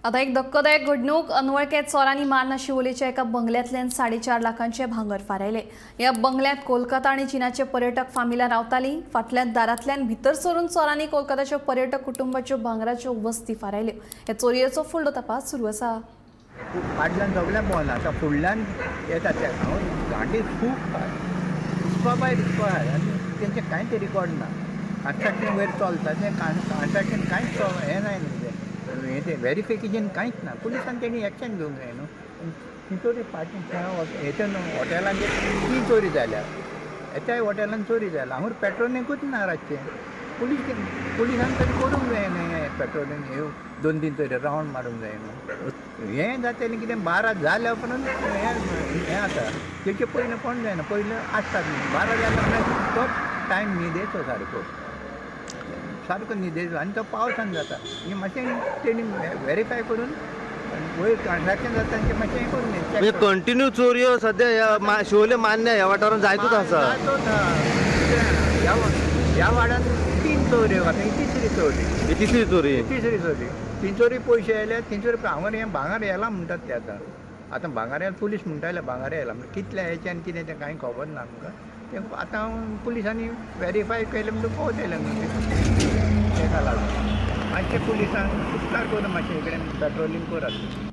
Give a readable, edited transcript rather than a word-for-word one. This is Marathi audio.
आता एक धक्कादायक घडणूक अनवळख्या चोरांनी मारना शिवोलेच्या एका बंगल्यांतल्यान 4.5 लाखांचे भांगर फारायले। या बंगल्यांत कोलकाता आणि चीनाचे पर्यटक फामिला रावताली। फाटल्या दारांतल्यान भितर सरून चोरांनी कोलकाताच्या पर्यटक कुटुंबाच्यो भांगराच्यो वस्ती फारायल्यो। या चोरयेचो फुडलो तपास सुरू आसा। फाटल्यान सगळ्या भोंवला आतां फुडल्यान येता ते गांठी खूब बाय आनी तेंचें कांयच रिकॉर्ड ना। कन्स्ट्रक्शन वयर चलता तें कन्स्ट्रक्शन कांयच हें जाय न्हू हें तें वेरिफिकेशन कांयच ना। पुलिसान तेणी एक्शन घेवंक जाय न्हू। चोरी फाटी हेच्या हॉटेलान 3 चोरी जाल्या। एकाय हॉटेलान चोरी जाल्या। हांगूर पेट्रोलिंगूच ना रातचें। पुलिसान तरी करूंक जाय न्हू पेट्रोलिंग ह्यो 2-3 तरी रावंड मारूंक जाय न्हू। हें जातलें कितें 12 जाल्या उपरांत हें आसा तेचे पयलीं कोण जायना। पयलीं आसतात न्ही 12 जाल्या म्हणल्यार तो टायम न्हिदेचो सारको न्हिदेचो आनी तो पावसान जाता। हें मातशें तेणी वेरीफाय करून वयर ट्रान्झॅक्शन जाता तें मातशें हें करून म्हणजे कंटिन्यू चोरयो सद्या शिवोले मान्य ह्या वाठारांत जायतूच आसा। ह्या वाड्यान 3 चोऱ्यो आतां ही तिसरी चोरी। तिसरी चोरी 3 चोरी पयशे येयले 3 चोरी हांगर हें भांगर येला म्हणटात ते आतां भांगर येयला पुलीस म्हणटाले भांगर येयला म्हणजे कितल्या हेचें आनी कितें तें कांय खबर ना आमकां। तें आतां पुलिसांनी वेरीफाय केलें म्हणटून पावतलें न्हू तेका लागून मातशें पुलिसांक उपकार करून मातशें इकडेन पेट्रोलिंग करात।